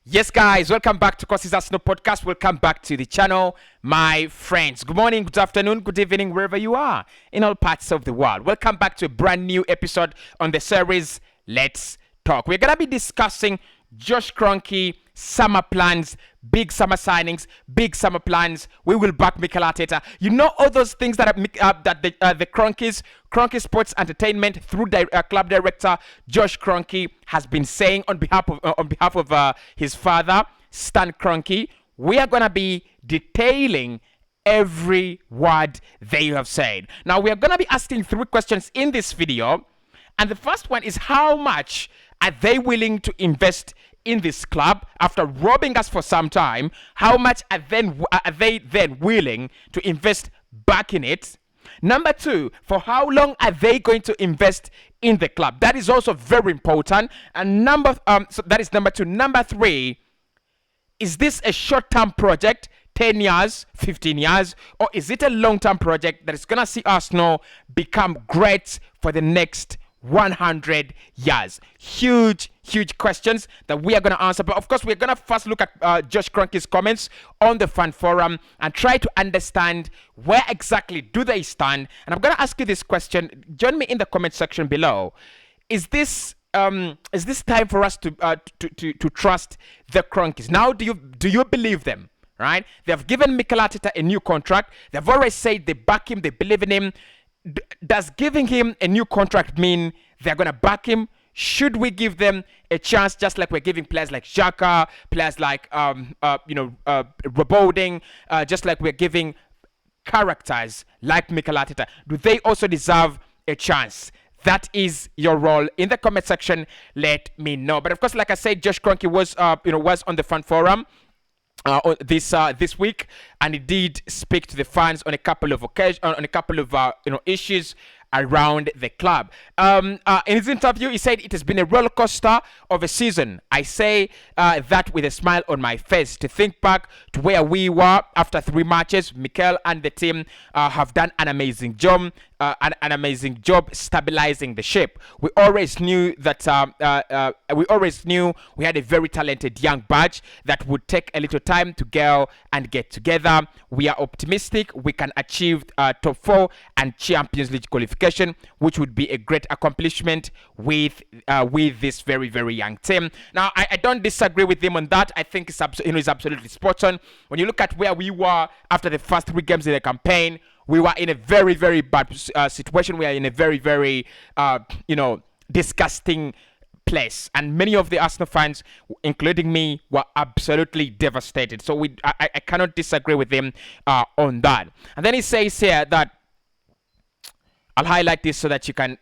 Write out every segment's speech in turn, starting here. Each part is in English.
Yes, guys, welcome back to Cossy's Arsenal podcast. Welcome back to the channel, my friends. Good morning, good afternoon, good evening, wherever you are in all parts of the world. Welcome back to a brand new episode on the series Let's Talk. We're going to be discussing Josh Kroenke, summer plans, big summer signings, big summer plans. We will back Mikel Arteta. You know all those things that the Kroenke Sports Entertainment through club director Josh Kroenke has been saying on behalf of his father Stan Kroenke. We are gonna be detailing every word they have said. Now we are gonna be asking 3 questions in this video, and the first one is how much are they willing to invest in this club after robbing us for some time? How much are they then willing to invest back in it? Number 2, for how long are they going to invest in the club? That is also very important. And so that is number 2. Number 3, is this a short-term project, 10 years, 15 years, or is it a long-term project that is going to see Arsenal become great for the next 100 years? Huge questions that we are going to answer. But of course, we're going to first look at Josh Kroenke's comments on the fan forum and try to understand where exactly do they stand. And I'm going to ask you this question. Join me in the comment section below. Is this time for us to trust the Kroenkes? Now, do you believe them? Right? They have given Mikel Arteta a new contract. They've always said they back him, they believe in him. Does giving him a new contract mean they're going to back him? Should we give them a chance, just like we're giving players like Xhaka, players like Reboulding, just like we're giving characters like Mikel Arteta? Do they also deserve a chance? That is your role in the comment section. Let me know. But of course, like I said, Josh Kroenke was on the fan forum this week, and he did speak to the fans on a couple of occasions, on a couple of issues around the club. In his interview, he said it has been a roller coaster of a season. I say that with a smile on my face. To think back to where we were after 3 matches, Mikel and the team have done an amazing job. An amazing job stabilizing the ship. We always knew that we had a very talented young batch that would take a little time to go and get together. We are optimistic we can achieve top 4 and Champions League qualification, which would be a great accomplishment with this very, very young team. Now, I don't disagree with him on that. I think he's absolutely spot on. When you look at where we were after the first 3 games in the campaign, we were in a very, very bad situation. We are in a very, very, disgusting place. And many of the Arsenal fans, including me, were absolutely devastated. So I cannot disagree with him on that. And then he says here that, I'll highlight this so that you can,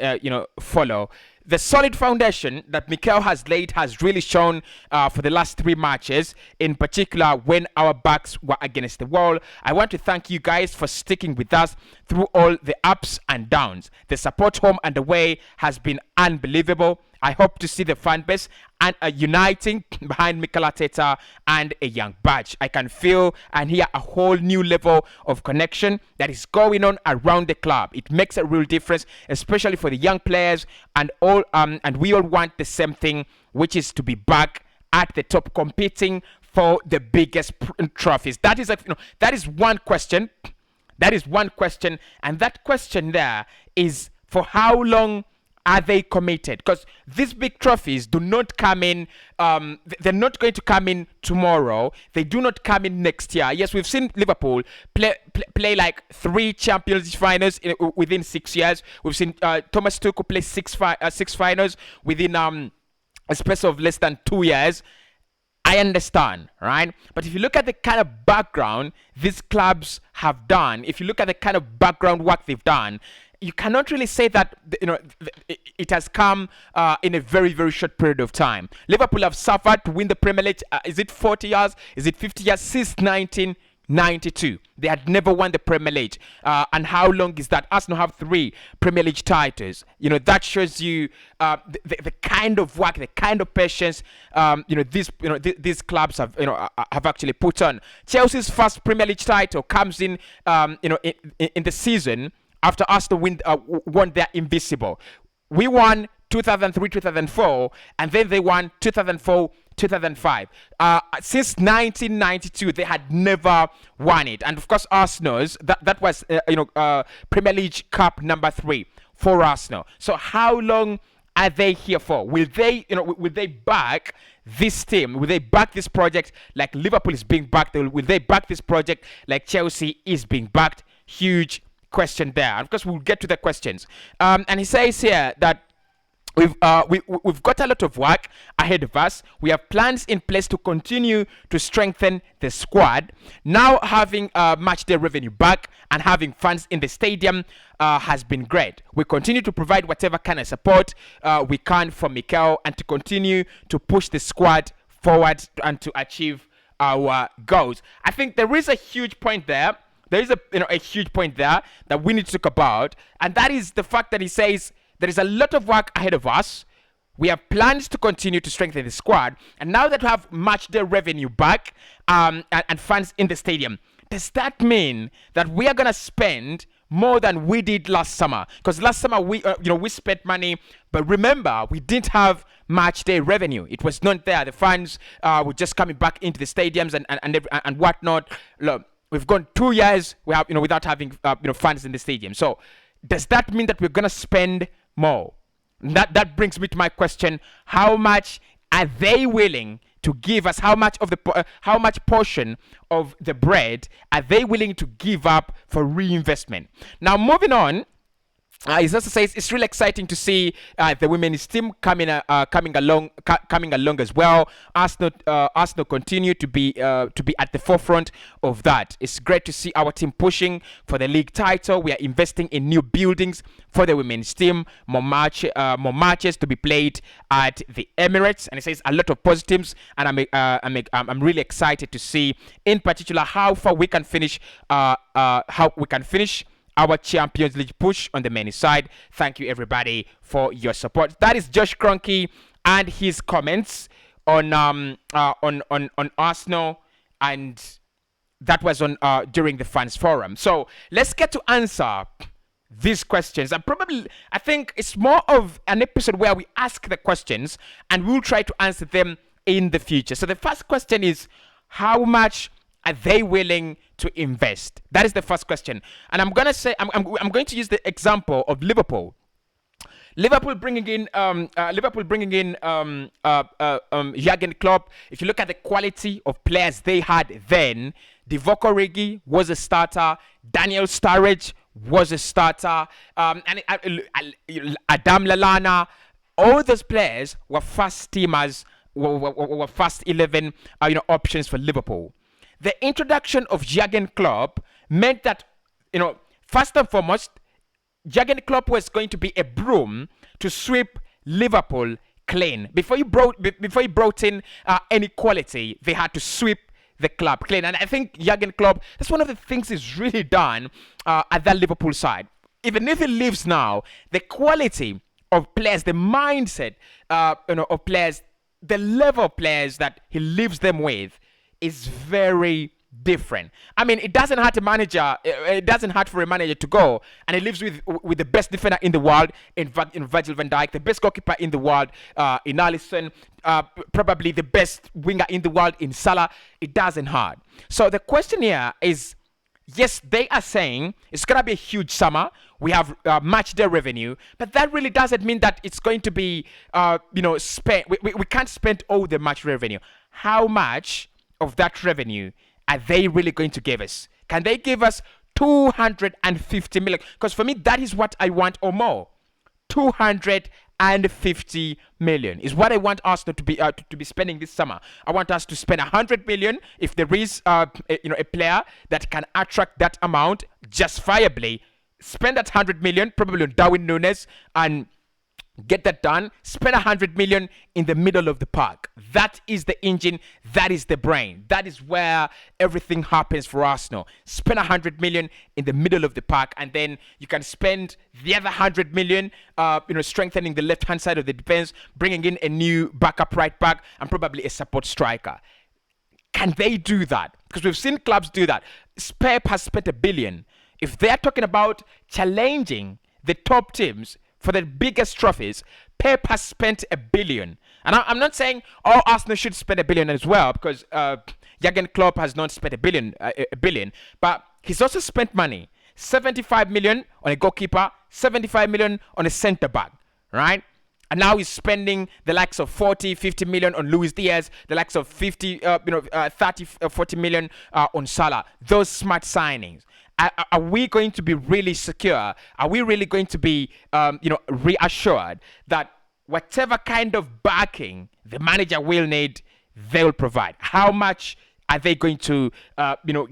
follow. The solid foundation that Mikel has laid has really shown for the last 3 matches, in particular when our backs were against the wall. I want to thank you guys for sticking with us through all the ups and downs. The support home and away has been unbelievable. I hope to see the fan base and uniting behind Mikel Arteta and a young batch. I can feel and hear a whole new level of connection that is going on around the club. It makes a real difference, especially for the young players, and we all want the same thing, which is to be back at the top, competing for the biggest trophies. That is one question. That is one question, and that question there is, for how long are they committed? Because these big trophies do not come in, they're not going to come in tomorrow. They do not come in next year. Yes, we've seen Liverpool play like 3 Champions League finals within 6 years. We've seen Thomas Tuchel play 6 finals within a space of less than 2 years. I understand, right? But if you look at the kind of background these clubs have done, if you look at the kind of background work they've done, you cannot really say that it has come in a very, very short period of time. Liverpool have suffered to win the Premier League. Is it 40 years? Is it 50 years? Since 1992. They had never won the Premier League. And how long is that? Arsenal have 3 Premier League titles. That shows you the kind of work, the kind of patience these clubs have actually put on. Chelsea's first Premier League title comes in in the season after Arsenal won their Invisible. We won 2003, 2004, and then they won 2004, 2005. Since 1992, they had never won it. And of course, Arsenal's that was Premier League Cup number 3 for Arsenal. So how long are they here for? Will they, will they back this team? Will they back this project like Liverpool is being backed? Will they back this project like Chelsea is being backed? Huge question there. And of course, we'll get to the questions. And he says here that we've got a lot of work ahead of us. We have plans in place to continue to strengthen the squad. Now having match day revenue back and having fans in the stadium has been great. We continue to provide whatever kind of support we can for Mikel and to continue to push the squad forward and to achieve our goals. I think there is a huge point there. There is a huge point there that we need to talk about, and that is the fact that he says there is a lot of work ahead of us. We have plans to continue to strengthen the squad, and now that we have match day revenue back and fans in the stadium, does that mean that we are gonna spend more than we did last summer? Because last summer we spent money, but remember we didn't have match day revenue. It was not there. The fans were just coming back into the stadiums and whatnot. Look, we've gone 2 years without having fans in the stadium. So does that mean that we're gonna spend more? That brings me to my question: how much are they willing to give us? How much portion of the bread are they willing to give up for reinvestment? Now, moving on. He also says it's really exciting to see the women's team coming along as well. Arsenal continue to be at the forefront of that. It's great to see our team pushing for the league title. We are investing in new buildings for the women's team. More matches to be played at the Emirates, and it says a lot of positives. And I'm really excited to see, in particular, how far we can finish. Our Champions League push on the men's side. Thank you, everybody, for your support. That is Josh Kroenke and his comments on Arsenal, and that was on during the fans forum. So let's get to answer these questions. And I think it's more of an episode where we ask the questions and we'll try to answer them in the future. So the first question is, how much are they willing to invest? That is the first question. And I'm going to use the example of Liverpool. Liverpool bringing in Jurgen Klopp. If you look at the quality of players they had then, Divock Origi was a starter, Daniel Sturridge was a starter, and Adam Lallana. All those players were first teamers, were first 11 options for Liverpool. The introduction of Jurgen Klopp meant that, first and foremost, Jurgen Klopp was going to be a broom to sweep Liverpool clean. Before he brought in any quality, they had to sweep the club clean. And I think Jurgen Klopp, that's one of the things he's really done at that Liverpool side. Even if he leaves now, the quality of players, the mindset of players, the level of players that he leaves them with is very different. I mean, it doesn't hurt for a manager to go and he lives with the best defender in the world in Virgil van Dijk, the best goalkeeper in the world in Alisson, probably the best winger in the world in Salah. It doesn't hurt. So the question here is, yes, they are saying it's gonna be a huge summer. We have match day revenue, but that really doesn't mean that it's going to be spent. We can't spend all the match revenue. How much of that revenue are they really going to give us? Can they give us 250 million? Because for me, that is what I want, or more. 250 million is what I want Arsenal to be spending this summer. I want us to spend 100 million if there is a player that can attract that amount justifiably. Spend that 100 million probably on Darwin Núñez and get that done. Spend 100 million in the middle of the park. That is the engine. That is the brain. That is where everything happens for Arsenal. Spend 100 million in the middle of the park, and then you can spend the other 100 million, strengthening the left-hand side of the defense, bringing in a new backup right back, and probably a support striker. Can they do that? Because we've seen clubs do that. Pep has spent $1 billion. If they're talking about challenging the top teams for the biggest trophies, Pep has spent $1 billion. And I'm not saying all Arsenal should spend a billion as well, because Jurgen Klopp has not spent a billion, but he's also spent money. 75 million on a goalkeeper, 75 million on a centre back, right? And now he's spending the likes of 40, 50 million on Luis Diaz, the likes of 30, 40 million on Salah. Those smart signings. Are we going to be really secure? Are we really going to be, reassured that whatever kind of backing the manager will need, they will provide? How much are they going to,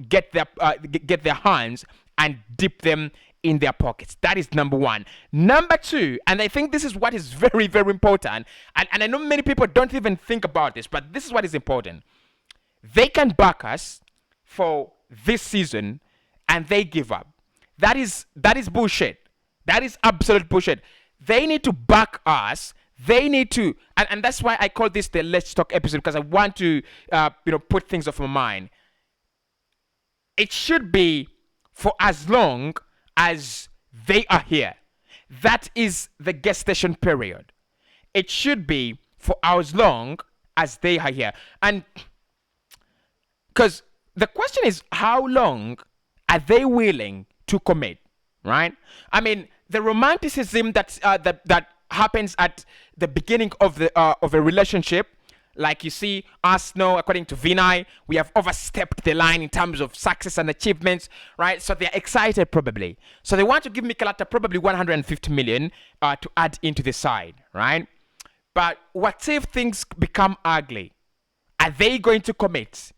get their hands and dip them in their pockets? That is number one. Number two, and I think this is what is very, very important, and I know many people don't even think about this, but this is what is important. They can back us for this season and they give up. That is bullshit. That is absolute bullshit. They need to back us. They need to, and that's why I call this the Let's Talk episode, because I want to, put things off my mind. It should be for as long as they are here. That is the gestation period. It should be for as long as they are here. And because the question is, how long are they willing to commit, right? I mean, the romanticism that happens at the beginning of a relationship, like you see, Arsenal, according to Vinay, we have overstepped the line in terms of success and achievements, right? So they're excited probably. So they want to give Mikel Arteta probably 150 million to add into the side, right? But what if things become ugly? Are they going to commit?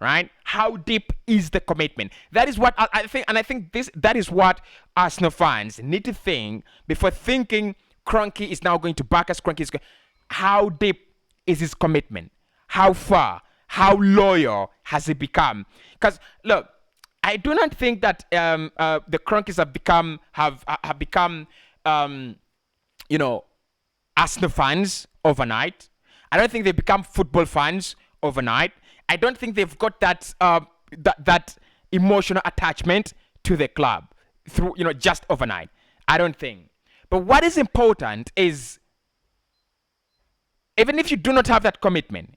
Right? How deep is the commitment? That is what I think, and I think that is what Arsenal fans need to think before thinking Kroenke is now going to back us. How deep is his commitment? How far? How loyal has he become? Because look, I do not think that the Kroenkes have become Arsenal fans overnight. I don't think they've become football fans overnight. I don't think they've got that that emotional attachment to the club through just overnight. I don't think. But what is important is, even if you do not have that commitment,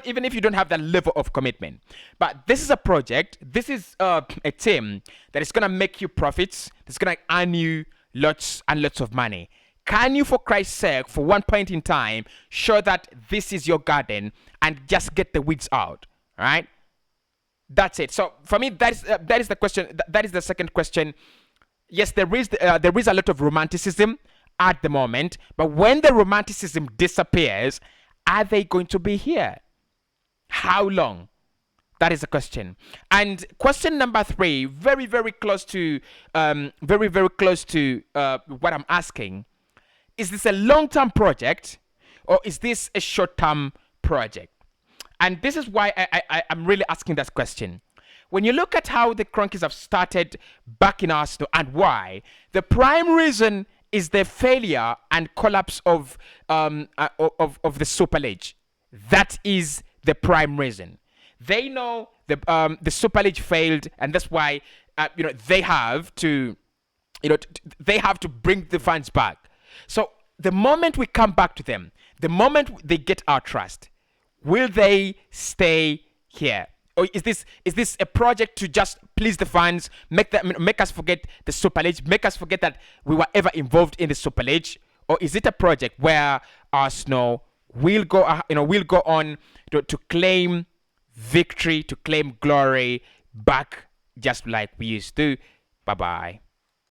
even if you don't have that level of commitment, but this is a project, this is a team that is gonna make you profits, that's gonna earn you lots and lots of money. Can you, for Christ's sake, for one point in time, show that this is your garden and just get the weeds out? Right? That's it. So for me, that is the question. That is the second question. Yes, there is a lot of romanticism at the moment, but when the romanticism disappears, are they going to be here? How long? That is the question. And question number 3, very, very close to what I'm asking. Is this a long-term project, or is this a short-term project? And this is why I'm really asking that question. When you look at how the Kroenkes have started back in Arsenal and why, the prime reason is the failure and collapse of the Super League. That is the prime reason. They know the Super League failed, and that's why they have to bring the fans back. So the moment we come back to them, the moment they get our trust, will they stay here? Or is this a project to just please the fans, make us forget the Super League, make us forget that we were ever involved in the Super League? Or is it a project where Arsenal will go on to claim victory, to claim glory back, just like we used to? Bye bye.